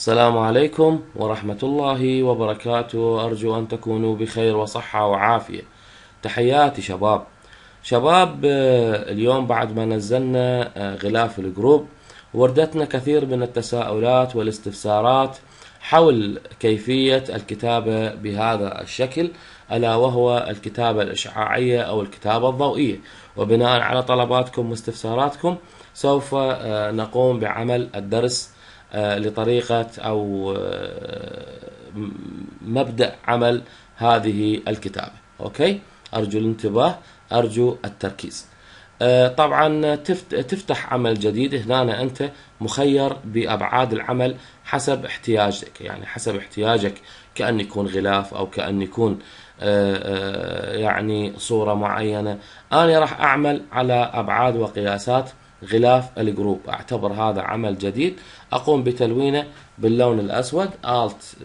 السلام عليكم ورحمة الله وبركاته. أرجو أن تكونوا بخير وصحة وعافية. تحياتي شباب. اليوم بعد ما نزلنا غلاف الجروب وردتنا كثير من التساؤلات والاستفسارات حول كيفية الكتابة بهذا الشكل، ألا وهو الكتابة الإشعاعية أو الكتابة الضوئية. وبناء على طلباتكم واستفساراتكم سوف نقوم بعمل الدرس لطريقة أو مبدأ عمل هذه الكتابة. أوكي، أرجو الانتباه، أرجو التركيز. طبعا تفتح عمل جديد، هنا أنت مخير بأبعاد العمل حسب احتياجك، يعني حسب احتياجك، كأن يكون غلاف أو كأن يكون يعني صورة معينة. أنا راح أعمل على أبعاد وقياسات غلاف الجروب. أعتبر هذا عمل جديد، أقوم بتلوينه باللون الأسود. Alt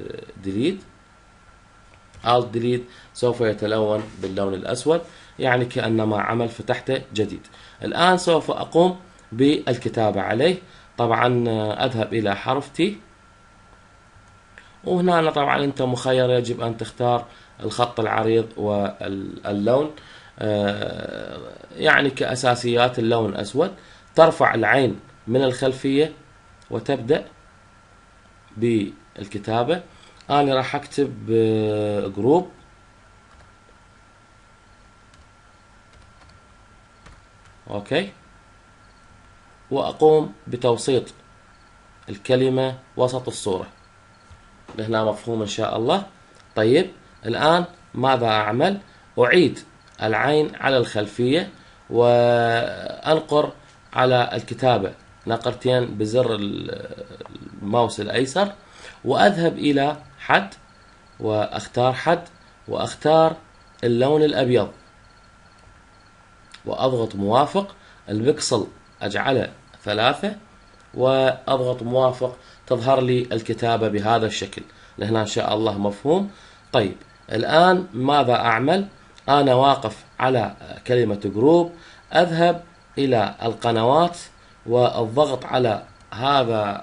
delete سوف يتلون باللون الأسود، يعني كأنما عمل فتحته جديد. الآن سوف أقوم بالكتابة عليه. طبعا أذهب إلى حرف تي، وهنا طبعا أنت مخير، يجب أن تختار الخط العريض واللون. يعني كأساسيات اللون أسود. ترفع العين من الخلفية وتبدأ بالكتابة. أنا راح أكتب جروب، أوكي، وأقوم بتوسيط الكلمة وسط الصورة. لهنا مفهوم إن شاء الله. طيب، الآن ماذا أعمل؟ أعيد العين على الخلفية وأنقر على الكتابة نقرتين بزر الماوس الأيسر، وأذهب إلى حد وأختار حد وأختار اللون الأبيض وأضغط موافق. البكسل أجعله 3 وأضغط موافق، تظهر لي الكتابة بهذا الشكل. لهنا إن شاء الله مفهوم. طيب، الآن ماذا أعمل؟ أنا واقف على كلمة جروب، أذهب إلى القنوات والضغط على هذا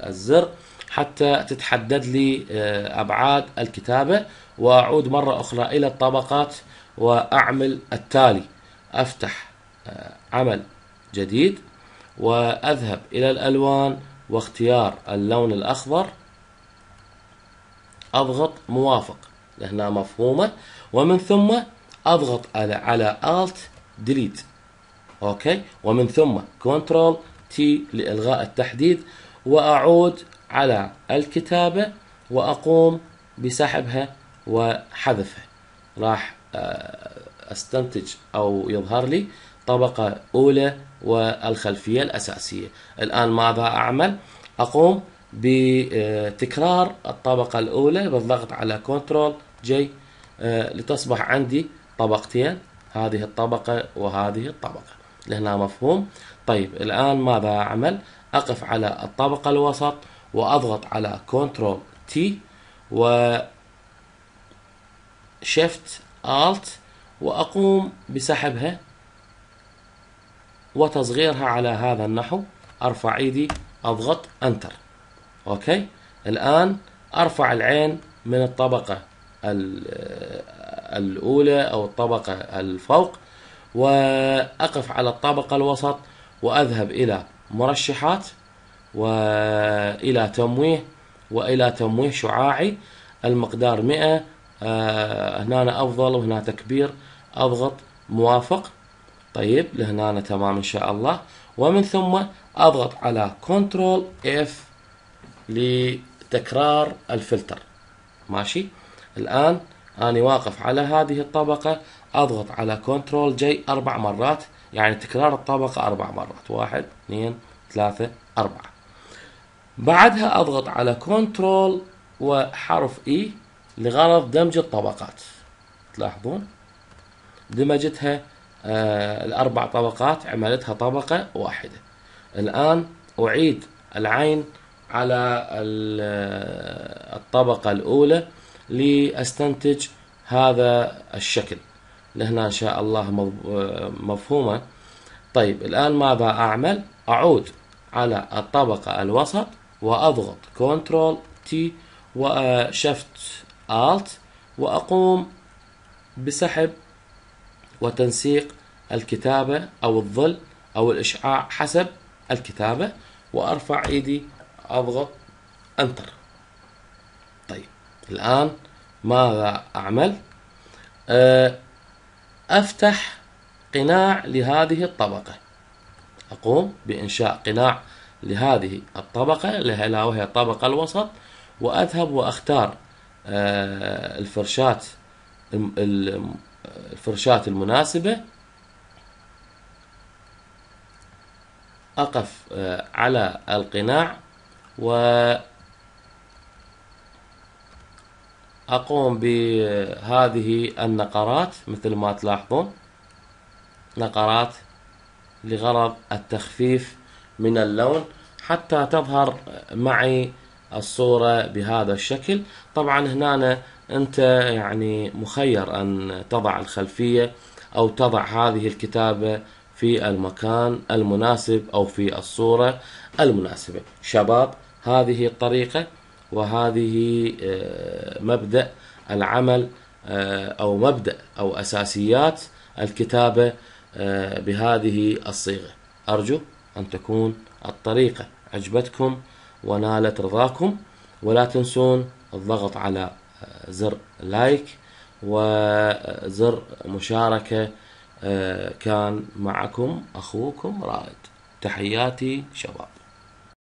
الزر حتى تتحدد لي أبعاد الكتابة، وأعود مرة أخرى إلى الطبقات وأعمل التالي. أفتح عمل جديد وأذهب إلى الألوان واختيار اللون الأخضر، أضغط موافق. لهنا مفهومة. ومن ثم أضغط على Alt Delete، أوكي، ومن ثم Ctrl T لإلغاء التحديد، وأعود على الكتابة وأقوم بسحبها وحذفها. راح استنتج أو يظهر لي طبقة أولى والخلفية الأساسية. الآن ماذا أعمل؟ أقوم بتكرار الطبقة الأولى بالضغط على كنترول جي لتصبح عندي طبقتين، هذه الطبقة وهذه الطبقة. لهنا مفهوم. طيب، الآن ماذا أعمل؟ أقف على الطبقة الوسط وأضغط على كنترول تي و شيفت آلت، وأقوم بسحبها وتصغيرها على هذا النحو. أرفع إيدي، أضغط أنتر، أوكي. الآن أرفع العين من الطبقة الأولى أو الطبقة الفوق، وأقف على الطبقة الوسط وأذهب إلى مرشحات وإلى تمويه وإلى تمويه شعاعي. المقدار 100. هنا أفضل وهنا تكبير. أضغط موافق. طيب، لهنا تمام إن شاء الله. ومن ثم أضغط على كنترول F لتكرار الفلتر. ماشي. الآن أنا واقف على هذه الطبقة، أضغط على كنترول جي 4 مرات، يعني تكرار الطبقة 4 مرات. 1 2 3 4. بعدها أضغط على كنترول وحرف E لغرض دمج الطبقات. تلاحظون دمجتها الأربع طبقات، عملتها طبقة واحدة. الآن أعيد العين على الطبقة الأولى لأستنتج هذا الشكل. لهنا إن شاء الله مفهومة. طيب، الآن ماذا أعمل؟ أعود على الطبقة الوسط وأضغط كنترول تي وشفت آلت، وأقوم بسحب وتنسيق الكتابة أو الظل أو الإشعاع حسب الكتابة، وأرفع إيدي أضغط انتر. طيب الآن ماذا أعمل؟ أفتح قناع لهذه الطبقة، أقوم بإنشاء قناع لهذه الطبقة وهي الطبقة الوسط، وأذهب وأختار الفرشاة المناسبة، أقف على القناع وأقوم بهذه النقرات مثل ما تلاحظون، نقرات لغرض التخفيف من اللون حتى تظهر معي الصورة بهذا الشكل. طبعا هنا أنت يعني مخير أن تضع الخلفية أو تضع هذه الكتابة في المكان المناسب أو في الصورة المناسبة. شباب، هذه الطريقة وهذه مبدأ العمل أو مبدأ أو أساسيات الكتابة بهذه الصيغة. أرجو أن تكون الطريقة عجبتكم ونالت رضاكم، ولا تنسون الضغط على زر لايك وزر مشاركة. كان معكم أخوكم رائد. تحياتي شباب.